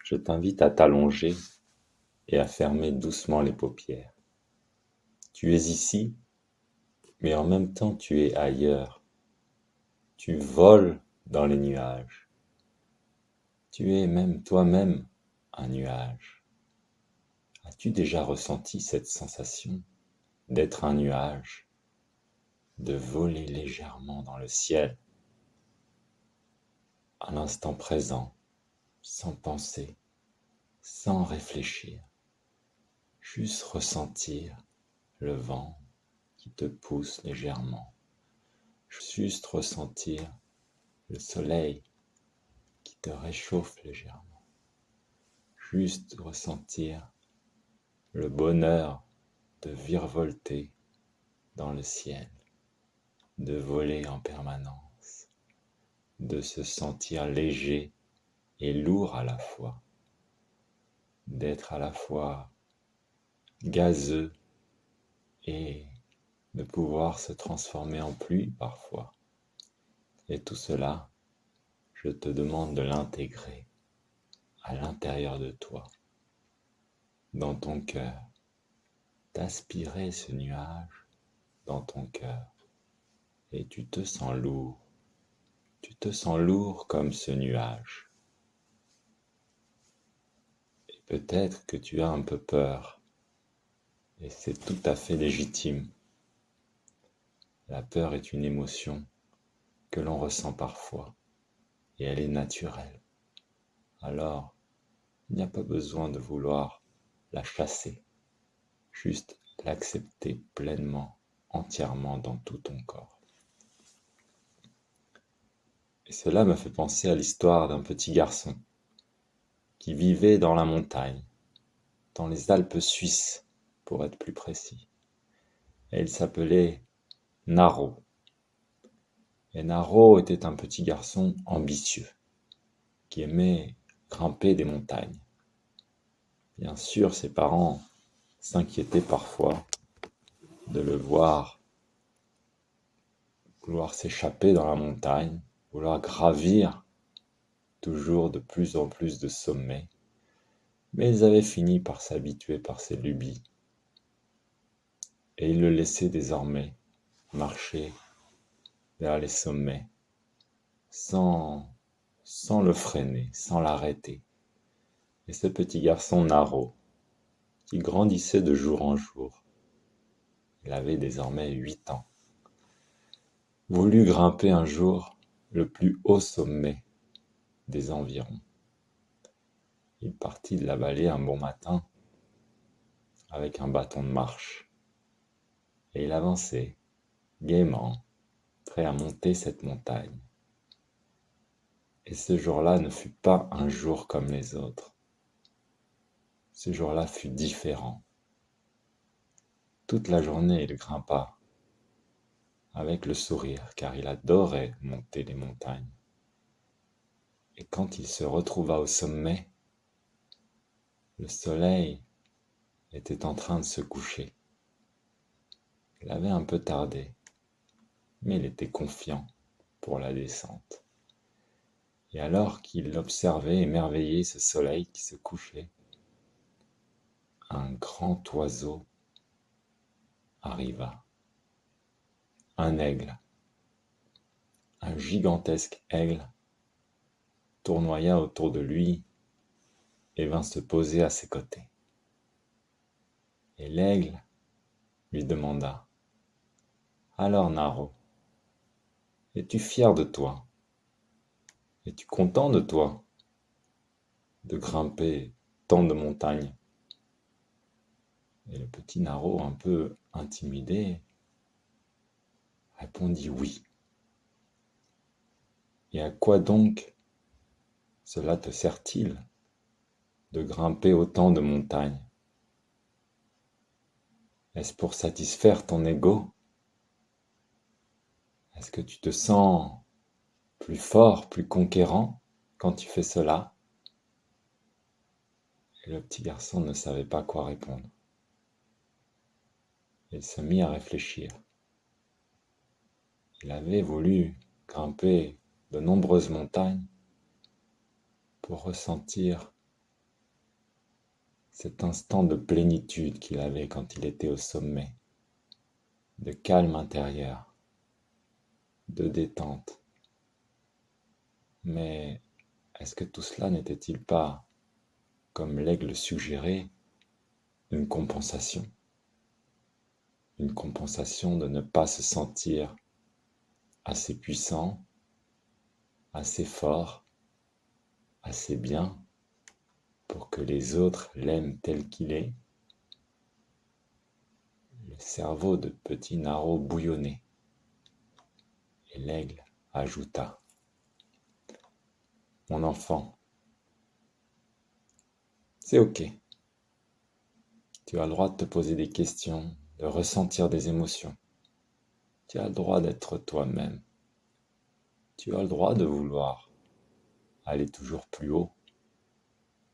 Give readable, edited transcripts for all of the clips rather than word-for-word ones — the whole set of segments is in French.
Je t'invite à t'allonger et à fermer doucement les paupières. Tu es ici, mais en même temps tu es ailleurs. Tu voles dans les nuages. Tu es même toi-même un nuage. As-tu déjà ressenti cette sensation d'être un nuage, de voler légèrement dans le ciel, à l'instant présent, sans penser, sans réfléchir, juste ressentir le vent qui te pousse légèrement, juste ressentir le soleil qui te réchauffe légèrement, juste ressentir le bonheur de virevolter dans le ciel, de voler en permanence, de se sentir léger et lourd à la fois, d'être à la fois gazeux et de pouvoir se transformer en pluie parfois. Et tout cela, je te demande de l'intégrer à l'intérieur de toi, dans ton cœur, d'aspirer ce nuage dans ton cœur. Et tu te sens lourd. Tu te sens lourd comme ce nuage. Et peut-être que tu as un peu peur. Et c'est tout à fait légitime. La peur est une émotion que l'on ressent parfois. Et elle est naturelle. Alors, il n'y a pas besoin de vouloir la chasser. Juste l'accepter pleinement, entièrement dans tout ton corps. Et cela me fait penser à l'histoire d'un petit garçon qui vivait dans la montagne, dans les Alpes suisses, pour être plus précis. Et il s'appelait Naro. Et Naro était un petit garçon ambitieux, qui aimait grimper des montagnes. Bien sûr, ses parents s'inquiétaient parfois de le voir vouloir s'échapper dans la montagne, vouloir gravir toujours de plus en plus de sommets. Mais ils avaient fini par s'habituer par ses lubies. Et ils le laissaient désormais marcher vers les sommets, sans le freiner, sans l'arrêter. Et ce petit garçon Naro, qui grandissait de jour en jour, il avait désormais 8 ans, voulut grimper un jour le plus haut sommet des environs. Il partit de la vallée un bon matin avec un bâton de marche. Et il avançait, gaiement, prêt à monter cette montagne. Et ce jour-là ne fut pas un jour comme les autres. Ce jour-là fut différent. Toute la journée, il grimpa avec le sourire, car il adorait monter les montagnes. Et quand il se retrouva au sommet, le soleil était en train de se coucher. Il avait un peu tardé, mais il était confiant pour la descente. Et alors qu'il observait émerveillé ce soleil qui se couchait, un grand oiseau arriva. Un aigle, un gigantesque aigle, tournoya autour de lui et vint se poser à ses côtés. Et l'aigle lui demanda: « Alors, Naro, es-tu fier de toi? Es-tu content de toi de grimper tant de montagnes ?» Et le petit Naro, un peu intimidé, répondit oui. « Et à quoi donc cela te sert-il de grimper autant de montagnes? Est-ce pour satisfaire ton ego? Est-ce que tu te sens plus fort, plus conquérant quand tu fais cela ?» Et le petit garçon ne savait pas quoi répondre. Il se mit à réfléchir. Il avait voulu grimper de nombreuses montagnes pour ressentir cet instant de plénitude qu'il avait quand il était au sommet, de calme intérieur, de détente. Mais est-ce que tout cela n'était-il pas, comme l'aigle suggérait, une compensation? Une compensation de ne pas se sentir assez puissant, assez fort, assez bien pour que les autres l'aiment tel qu'il est? Le cerveau de petit Naro bouillonnait, et l'aigle ajouta: Mon enfant, c'est ok. Tu as le droit de te poser des questions, de ressentir des émotions. Tu as le droit d'être toi-même. Tu as le droit de vouloir aller toujours plus haut,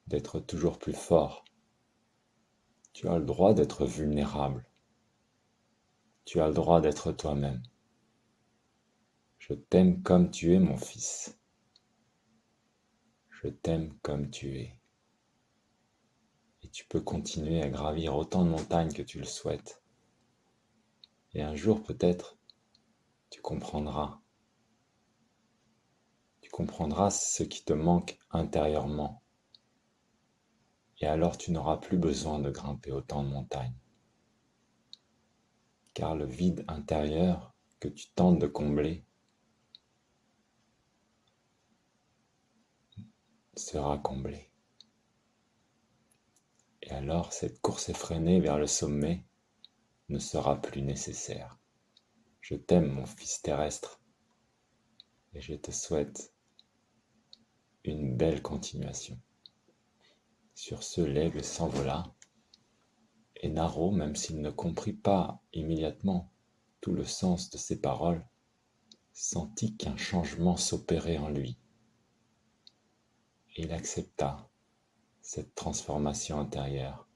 d'être toujours plus fort. Tu as le droit d'être vulnérable. Tu as le droit d'être toi-même. Je t'aime comme tu es, mon fils. Je t'aime comme tu es. Et tu peux continuer à gravir autant de montagnes que tu le souhaites. Et un jour, peut-être, tu comprendras. Tu comprendras ce qui te manque intérieurement. Et alors tu n'auras plus besoin de grimper autant de montagnes. Car le vide intérieur que tu tentes de combler sera comblé. Et alors cette course effrénée vers le sommet ne sera plus nécessaire. Je t'aime, mon fils terrestre, et je te souhaite une belle continuation. Sur ce, l'aigle s'envola, et Naro, même s'il ne comprit pas immédiatement tout le sens de ces paroles, sentit qu'un changement s'opérait en lui. Et il accepta cette transformation intérieure,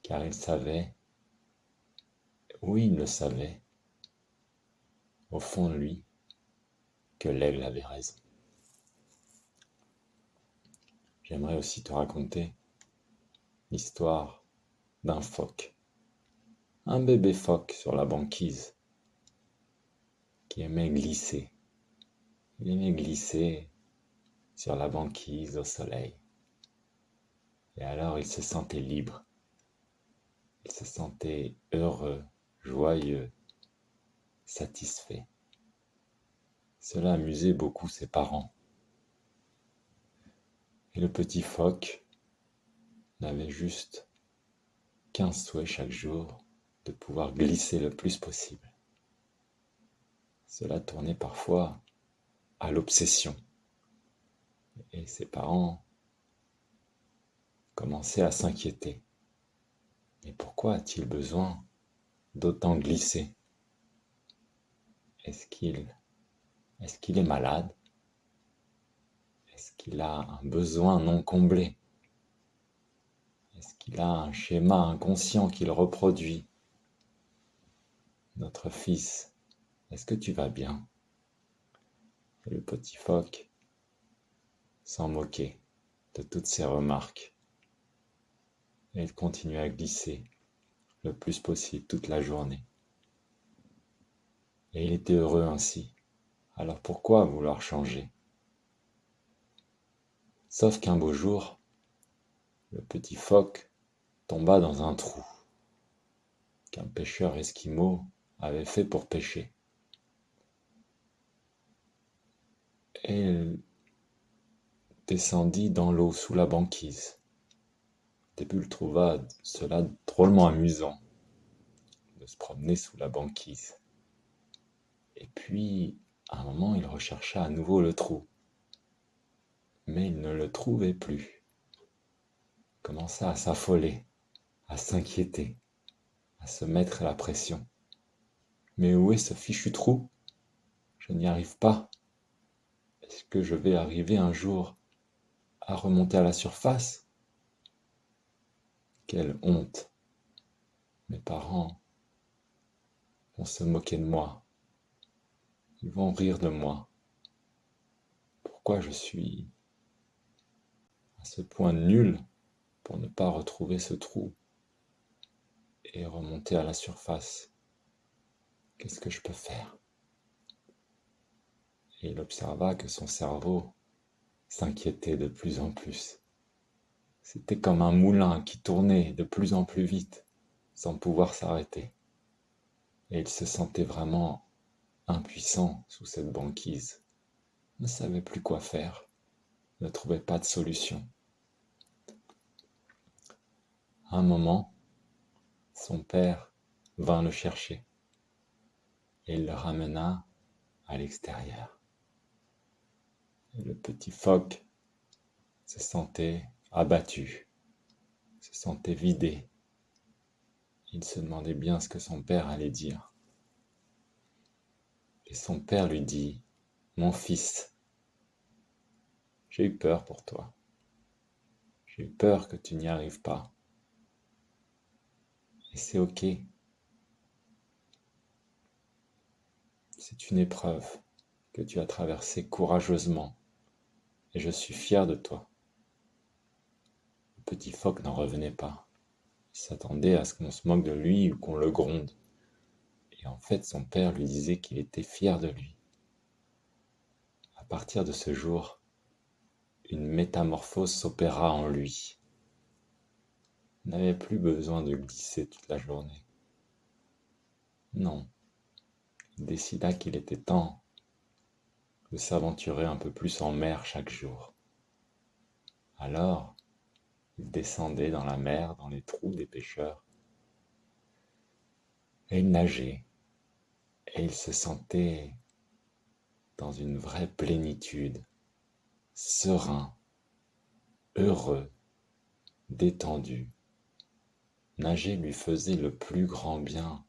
car il savait, oui, il le savait, au fond de lui, que l'aigle avait raison. J'aimerais aussi te raconter l'histoire d'un phoque, un bébé phoque sur la banquise, qui aimait glisser. Il aimait glisser sur la banquise au soleil. Et alors il se sentait libre, il se sentait heureux, joyeux, satisfait. Cela amusait beaucoup ses parents. Et le petit phoque n'avait juste qu'un souhait chaque jour, de pouvoir glisser le plus possible. Cela tournait parfois à l'obsession. Et ses parents commençaient à s'inquiéter. Mais pourquoi a-t-il besoin d'autant glisser? Est-ce qu'il est malade? Est-ce qu'il a un besoin non comblé? Est-ce qu'il a un schéma inconscient qu'il reproduit? Notre fils, est-ce que tu vas bien? Et le petit phoque s'en moquait de toutes ces remarques. Et il continuait à glisser le plus possible toute la journée. Et il était heureux ainsi. Alors pourquoi vouloir changer? Sauf qu'un beau jour, le petit phoque tomba dans un trou qu'un pêcheur esquimau avait fait pour pêcher. Et il descendit dans l'eau sous la banquise. Au début, il trouva cela drôlement amusant de se promener sous la banquise. Et puis, à un moment, il rechercha à nouveau le trou. Mais il ne le trouvait plus. Il commença à s'affoler, à s'inquiéter, à se mettre la pression. Mais où est ce fichu trou? Je n'y arrive pas. Est-ce que je vais arriver un jour à remonter à la surface? Quelle honte! Mes parents vont se moquer de moi. Ils vont rire de moi. Pourquoi je suis à ce point nul pour ne pas retrouver ce trou et remonter à la surface. Qu'est-ce que je peux faire? Et il observa que son cerveau s'inquiétait de plus en plus. C'était comme un moulin qui tournait de plus en plus vite, sans pouvoir s'arrêter. Et il se sentait vraiment impuissant sous cette banquise, ne savait plus quoi faire, ne trouvait pas de solution. À un moment, son père vint le chercher et il le ramena à l'extérieur. Et le petit phoque se sentait abattu, se sentait vidé. Il se demandait bien ce que son père allait dire. Et son père lui dit: « Mon fils, j'ai eu peur pour toi. J'ai eu peur que tu n'y arrives pas. Et c'est ok. C'est une épreuve que tu as traversée courageusement. Et je suis fier de toi. » Le petit phoque n'en revenait pas. Il s'attendait à ce qu'on se moque de lui ou qu'on le gronde. Et en fait, son père lui disait qu'il était fier de lui. À partir de ce jour, une métamorphose s'opéra en lui. Il n'avait plus besoin de glisser toute la journée. Non, il décida qu'il était temps de s'aventurer un peu plus en mer chaque jour. Alors, il descendait dans la mer, dans les trous des pêcheurs, et il nageait, et il se sentait dans une vraie plénitude, serein, heureux, détendu. Nager lui faisait le plus grand bien,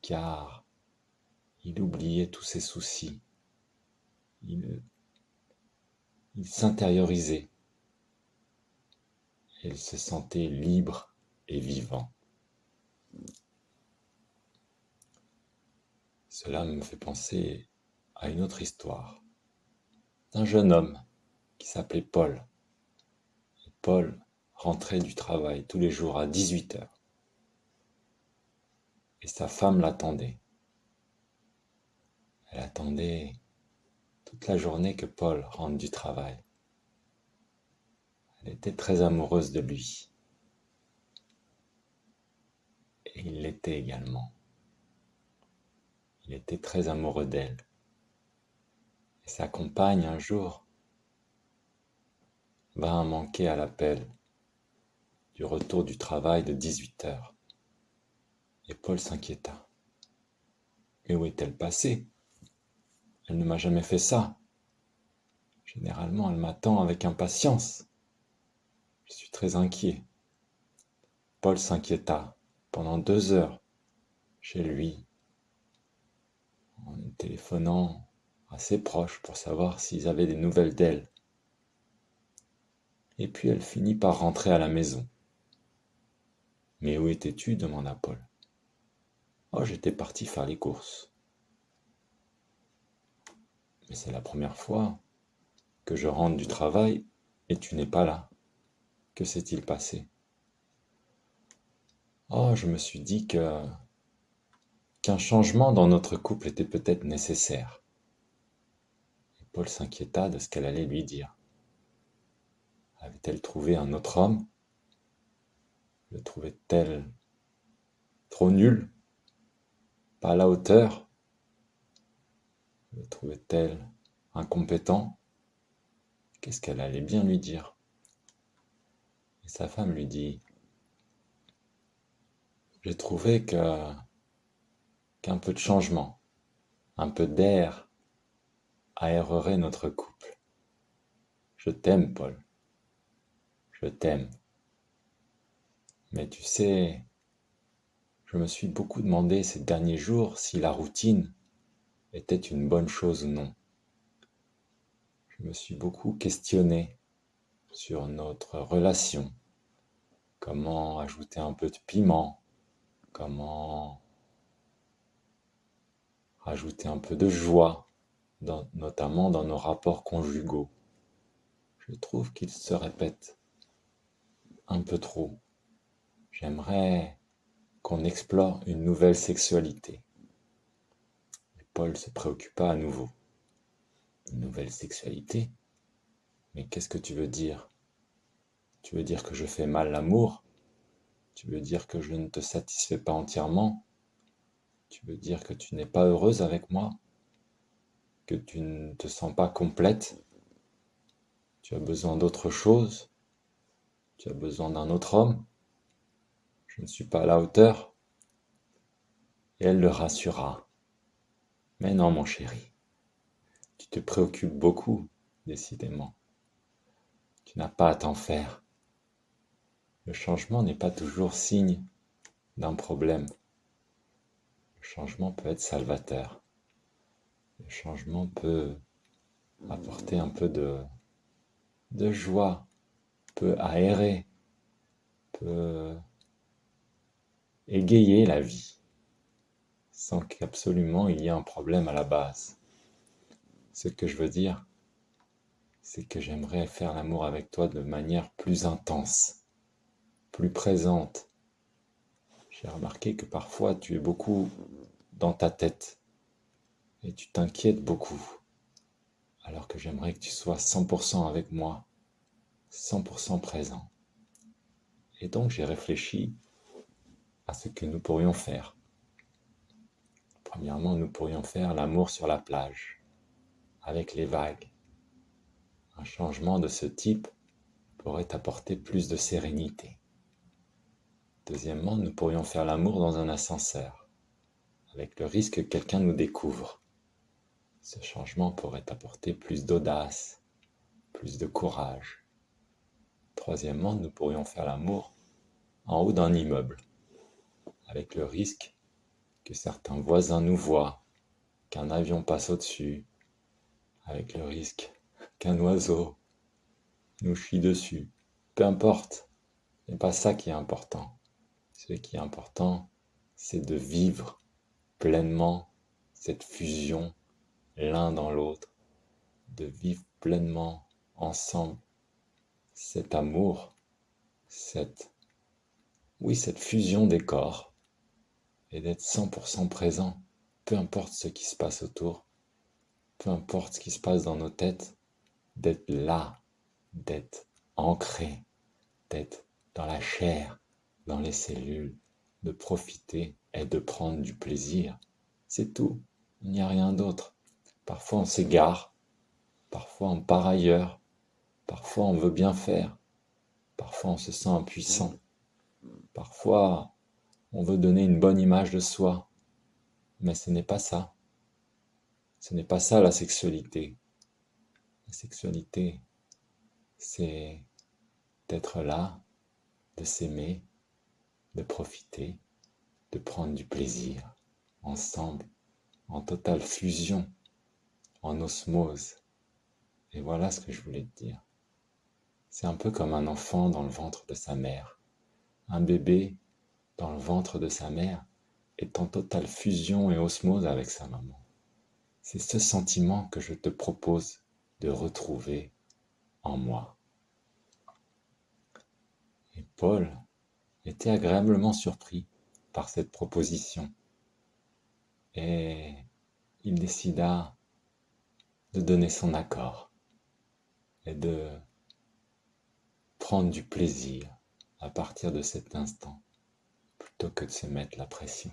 car il oubliait tous ses soucis. Il s'intériorisait. Il se sentait libre et vivant. Cela me fait penser à une autre histoire d'un jeune homme qui s'appelait Paul. Et Paul rentrait du travail tous les jours à 18h. Et sa femme l'attendait. Elle attendait toute la journée que Paul rentre du travail. Elle était très amoureuse de lui. Et il l'était également. Il était très amoureux d'elle. Et sa compagne, un jour, vint manquer à l'appel du retour du travail de 18h. Et Paul s'inquiéta. Mais où est-elle passée? Elle ne m'a jamais fait ça. Généralement, elle m'attend avec impatience. Je suis très inquiet. Paul s'inquiéta pendant 2 heures chez lui, en téléphonant à ses proches pour savoir s'ils avaient des nouvelles d'elle. Et puis elle finit par rentrer à la maison. « Mais où étais-tu » demanda Paul. « Oh, j'étais parti faire les courses. » « Mais c'est la première fois que je rentre du travail et tu n'es pas là. Que s'est-il passé ?»« Oh, je me suis dit qu'un changement dans notre couple était peut-être nécessaire. » Et Paul s'inquiéta de ce qu'elle allait lui dire. Avait-elle trouvé un autre homme? Le trouvait-elle trop nul? Pas à la hauteur? Le trouvait-elle incompétent? Qu'est-ce qu'elle allait bien lui dire? Et sa femme lui dit: « J'ai trouvé qu'un peu de changement, un peu d'air aérerait notre couple. Je t'aime, Paul. Je t'aime. Mais tu sais, je me suis beaucoup demandé ces derniers jours si la routine était une bonne chose ou non. Je me suis beaucoup questionné sur notre relation. Comment ajouter un peu de piment, comment rajouter un peu de joie, notamment dans nos rapports conjugaux. Je trouve qu'ils se répètent un peu trop. J'aimerais qu'on explore une nouvelle sexualité. Et Paul se préoccupa à nouveau. Une nouvelle sexualité? Mais qu'est-ce que tu veux dire? Tu veux dire que je fais mal l'amour? Tu veux dire que je ne te satisfais pas entièrement? Tu veux dire que tu n'es pas heureuse avec moi? Que tu ne te sens pas complète? Tu as besoin d'autre chose? Tu as besoin d'un autre homme? Je ne suis pas à la hauteur? Et elle le rassura. Mais non, mon chéri, tu te préoccupes beaucoup, décidément. Tu n'as pas à t'en faire. Le changement n'est pas toujours signe d'un problème. Le changement peut être salvateur. Le changement peut apporter un peu de joie, peut aérer, peut égayer la vie, sans qu'absolument il y ait un problème à la base. Ce que je veux dire, c'est que j'aimerais faire l'amour avec toi de manière plus intense, plus présente. J'ai remarqué que parfois tu es beaucoup dans ta tête et tu t'inquiètes beaucoup, alors que j'aimerais que tu sois 100% avec moi, 100% présent. Et donc j'ai réfléchi à ce que nous pourrions faire. Premièrement, nous pourrions faire l'amour sur la plage, avec les vagues. Un changement de ce type pourrait apporter plus de sérénité. Deuxièmement, nous pourrions faire l'amour dans un ascenseur, avec le risque que quelqu'un nous découvre. Ce changement pourrait apporter plus d'audace, plus de courage. Troisièmement, nous pourrions faire l'amour en haut d'un immeuble, avec le risque que certains voisins nous voient, qu'un avion passe au-dessus, avec le risque qu'un oiseau nous chie dessus. Peu importe, ce n'est pas ça qui est important. Ce qui est important, c'est de vivre pleinement cette fusion l'un dans l'autre, de vivre pleinement ensemble cet amour, cette fusion des corps, et d'être 100% présent, peu importe ce qui se passe autour, peu importe ce qui se passe dans nos têtes, d'être là, d'être ancré, d'être dans la chair, dans les cellules, de profiter et de prendre du plaisir. C'est tout, il n'y a rien d'autre. Parfois on s'égare, parfois on part ailleurs, parfois on veut bien faire, parfois on se sent impuissant, parfois on veut donner une bonne image de soi, mais ce n'est pas ça. Ce n'est pas ça la sexualité. La sexualité, c'est d'être là, de s'aimer, de profiter, de prendre du plaisir, ensemble, en totale fusion, en osmose. Et voilà ce que je voulais te dire. C'est un peu comme un enfant dans le ventre de sa mère. Un bébé dans le ventre de sa mère est en totale fusion et osmose avec sa maman. C'est ce sentiment que je te propose de retrouver en moi. Et Paul était agréablement surpris par cette proposition. Et il décida de donner son accord et de prendre du plaisir à partir de cet instant, plutôt que de se mettre la pression.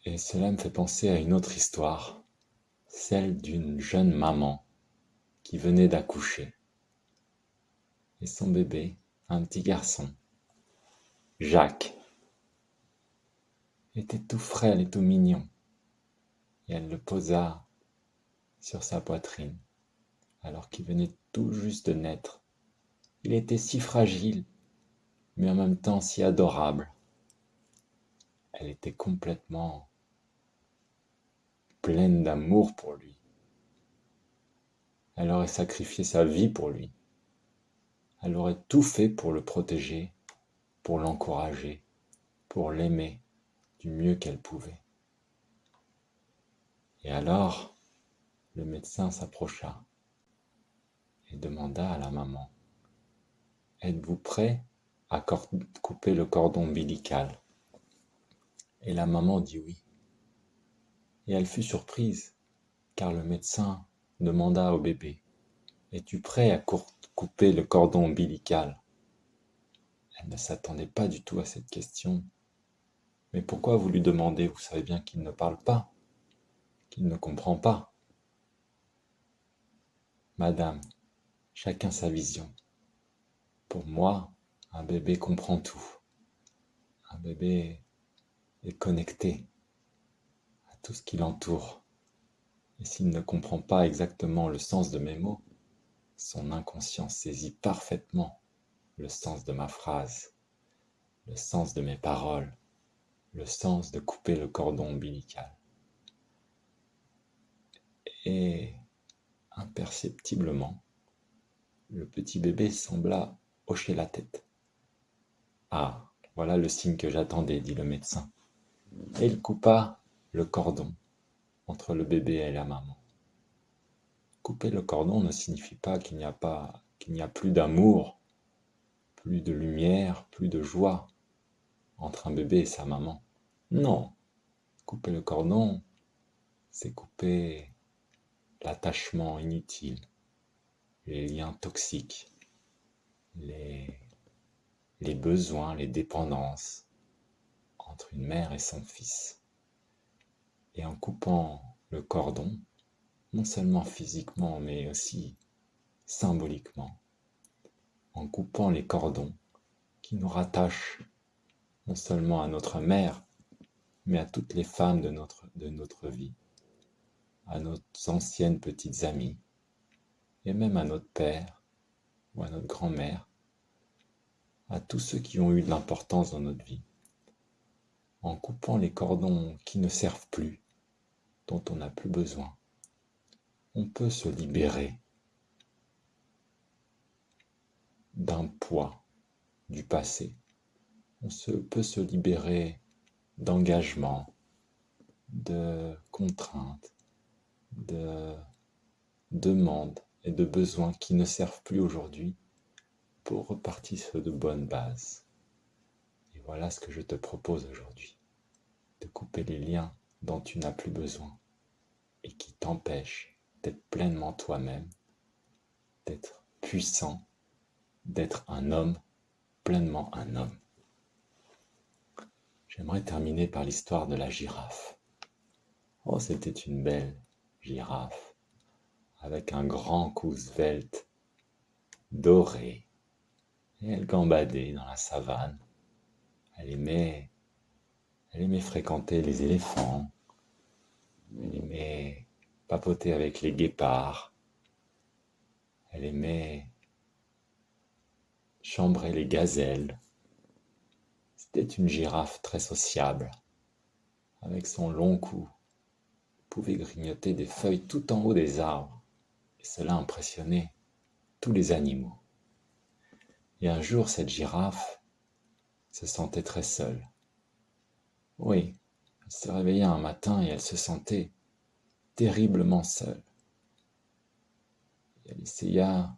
Et cela me fait penser à une autre histoire, celle d'une jeune maman qui venait d'accoucher. Et son bébé, un petit garçon, Jacques, était tout frêle et tout mignon. Et elle le posa sur sa poitrine, alors qu'il venait tout juste de naître. Il était si fragile, mais en même temps si adorable. Elle était complètement pleine d'amour pour lui. Elle aurait sacrifié sa vie pour lui. Elle aurait tout fait pour le protéger, pour l'encourager, pour l'aimer du mieux qu'elle pouvait. Et alors, le médecin s'approcha et et demanda à la maman, « Êtes-vous prêt à couper le cordon ombilical ?» Et la maman dit oui. Et elle fut surprise, car le médecin demanda au bébé, « Es-tu prêt à couper le cordon ombilical ?» Elle ne s'attendait pas du tout à cette question. « Mais pourquoi vous lui demandez? Vous savez bien qu'il ne parle pas, qu'il ne comprend pas. » Madame, chacun sa vision. Pour moi, un bébé comprend tout. Un bébé est connecté à tout ce qui l'entoure. Et s'il ne comprend pas exactement le sens de mes mots, son inconscient saisit parfaitement le sens de ma phrase, le sens de mes paroles, le sens de couper le cordon ombilical. Et imperceptiblement, le petit bébé sembla hocher la tête. « Ah, voilà le signe que j'attendais, » dit le médecin. Et il coupa le cordon entre le bébé et la maman. Couper le cordon ne signifie pas qu'il n'y a plus d'amour, plus de lumière, plus de joie entre un bébé et sa maman. Non, couper le cordon, c'est couper l'attachement inutile, les liens toxiques, les besoins, les dépendances entre une mère et son fils. Et en coupant le cordon, non seulement physiquement, mais aussi symboliquement, en coupant les cordons qui nous rattachent non seulement à notre mère, mais à toutes les femmes de notre vie, à nos anciennes petites amies, et même à notre père ou à notre grand-mère, à tous ceux qui ont eu de l'importance dans notre vie. En coupant les cordons qui ne servent plus, dont on n'a plus besoin, on peut se libérer d'un poids du passé. Peut se libérer d'engagements, de contraintes, de demandes et de besoins qui ne servent plus aujourd'hui pour repartir sur de bonnes bases. Et voilà ce que je te propose aujourd'hui, de couper les liens dont tu n'as plus besoin et qui t'empêchent d'être pleinement toi-même, d'être puissant, d'être un homme, pleinement un homme. J'aimerais terminer par l'histoire de la girafe. Oh, c'était une belle girafe, avec un grand cou svelte, doré, et elle gambadait dans la savane. Elle aimait fréquenter les éléphants, elle aimait papoter avec les guépards, elle aimait chambrer les gazelles. C'était une girafe très sociable. Avec son long cou, elle pouvait grignoter des feuilles tout en haut des arbres, et cela impressionnait tous les animaux. Et un jour, cette girafe se sentait très seule. Oui, elle se réveilla un matin et elle se sentait terriblement seule. Et elle essaya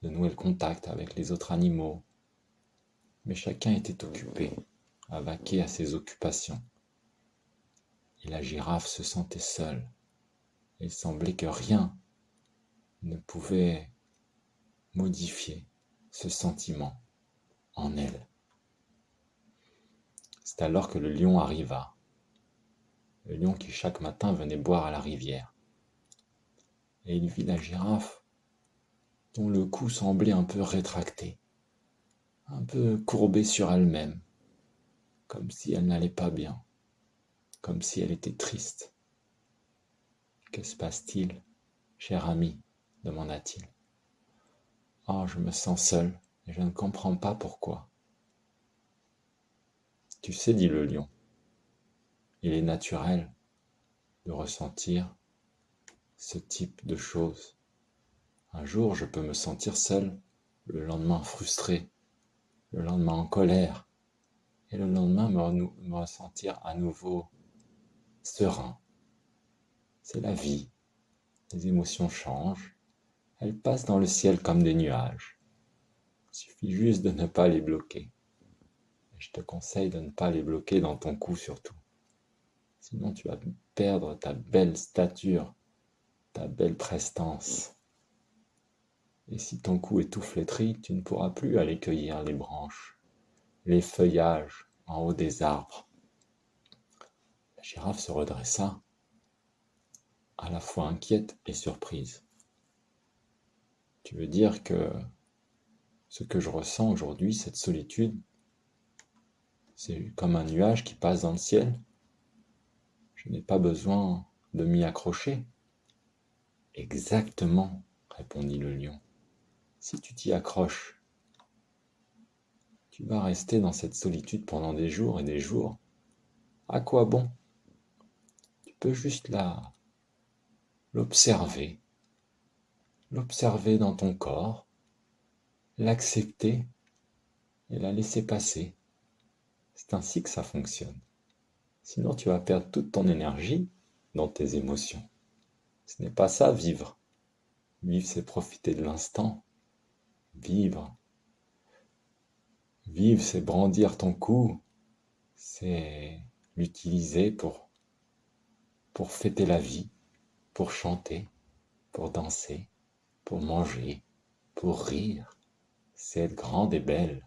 de nouer le contact avec les autres animaux, mais chacun était occupé à vaquer à ses occupations. Et la girafe se sentait seule. Et il semblait que rien ne pouvait modifier ce sentiment en elle. C'est alors que le lion arriva. Le lion qui chaque matin venait boire à la rivière. Et il vit la girafe dont le cou semblait un peu rétracté, un peu courbé sur elle-même, comme si elle n'allait pas bien, comme si elle était triste. « Que se passe-t-il, cher ami ?» demanda-t-il. « Oh, je me sens seul et je ne comprends pas pourquoi. » « Tu sais, dit le lion, il est naturel de ressentir ce type de choses. Un jour, je peux me sentir seul, le lendemain frustré, le lendemain en colère, et le lendemain me ressentir à nouveau serein. C'est la vie, les émotions changent, Elles passent dans le ciel comme des nuages. Il suffit juste de ne pas les bloquer. Et je te conseille de ne pas les bloquer dans ton cou surtout. Sinon tu vas perdre ta belle stature, ta belle prestance. Et si ton cou est tout flétri, tu ne pourras plus aller cueillir les branches, les feuillages en haut des arbres. La girafe se redressa, à la fois inquiète et surprise. Tu veux dire que ce que je ressens aujourd'hui, cette solitude, c'est comme un nuage qui passe dans le ciel? Je n'ai pas besoin de m'y accrocher. Exactement, répondit le lion. Si tu t'y accroches, tu vas rester dans cette solitude pendant des jours et des jours. À quoi bon? Tu peux juste l'observer, l'observer dans ton corps, l'accepter et la laisser passer. C'est ainsi que ça fonctionne. Sinon, tu vas perdre toute ton énergie dans tes émotions. Ce n'est pas ça, vivre. Vivre, c'est profiter de l'instant. Vivre, c'est brandir ton cou. C'est l'utiliser pour fêter la vie, pour chanter, pour danser, pour manger, pour rire. C'est être grande et belle.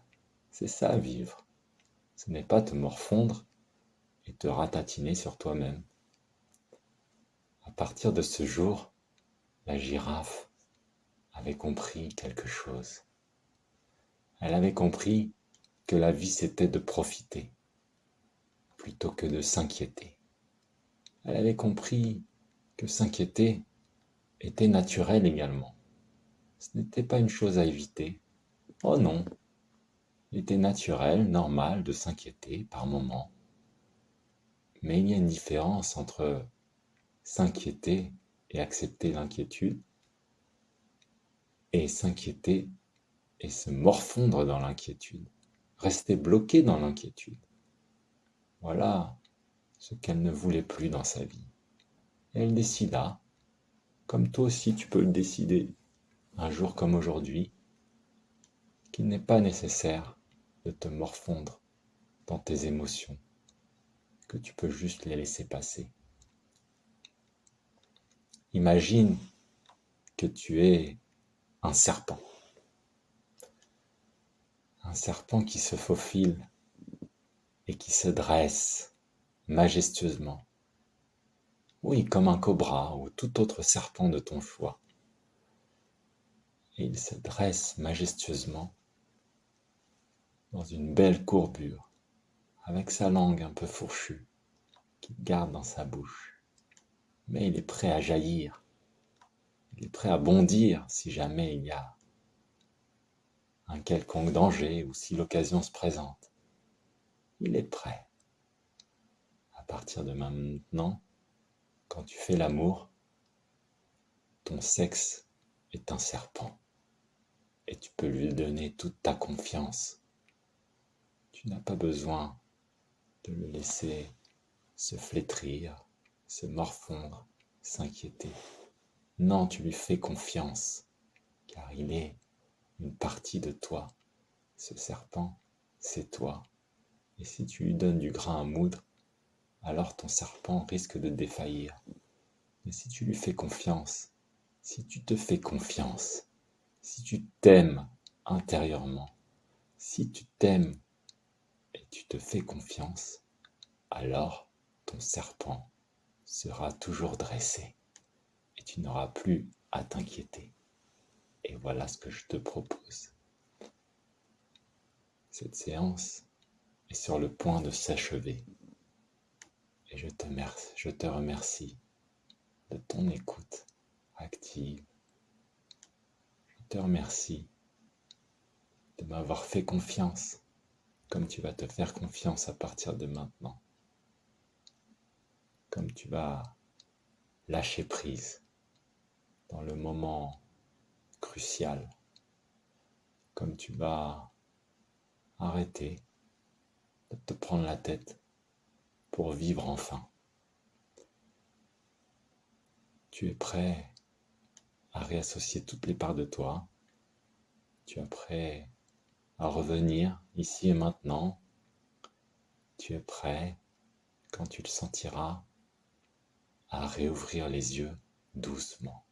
C'est ça, vivre. Ce n'est pas te morfondre et te ratatiner sur toi-même. À partir de ce jour, la girafe avait compris quelque chose. Elle avait compris que la vie c'était de profiter plutôt que de s'inquiéter. Elle avait compris que s'inquiéter était naturel également. Ce n'était pas une chose à éviter. Oh non, il était naturel, normal de s'inquiéter par moments. Mais il y a une différence entre s'inquiéter et accepter l'inquiétude, et s'inquiéter et se morfondre dans l'inquiétude, rester bloqué dans l'inquiétude. Voilà ce qu'elle ne voulait plus dans sa vie. Et elle décida, comme toi aussi tu peux le décider, un jour comme aujourd'hui, qu'il n'est pas nécessaire de te morfondre dans tes émotions, que tu peux juste les laisser passer. Imagine que tu es un serpent qui se faufile et qui se dresse majestueusement. Oui, comme un cobra ou tout autre serpent de ton choix. Et il se dresse majestueusement dans une belle courbure, avec sa langue un peu fourchue, qu'il garde dans sa bouche. Mais il est prêt à jaillir, il est prêt à bondir si jamais il y a un quelconque danger ou si l'occasion se présente. Il est prêt. À partir de maintenant, quand tu fais l'amour, ton sexe est un serpent et tu peux lui donner toute ta confiance. Tu n'as pas besoin de le laisser se flétrir, se morfondre, s'inquiéter. Non, tu lui fais confiance, car il est une partie de toi. Ce serpent, c'est toi. Et si tu lui donnes du grain à moudre, alors ton serpent risque de défaillir. Mais si tu lui fais confiance, si tu te fais confiance, si tu t'aimes intérieurement, si tu t'aimes et tu te fais confiance, alors ton serpent sera toujours dressé et tu n'auras plus à t'inquiéter. Et voilà ce que je te propose. Cette séance est sur le point de s'achever. Et je te remercie de ton écoute active. Je te remercie de m'avoir fait confiance, comme tu vas te faire confiance à partir de maintenant. Comme tu vas lâcher prise dans le moment crucial. Comme tu vas arrêter de te prendre la tête pour vivre enfin. Tu es prêt à réassocier toutes les parts de toi. Tu es prêt à revenir ici et maintenant. Tu es prêt, quand tu le sentiras, à réouvrir les yeux doucement.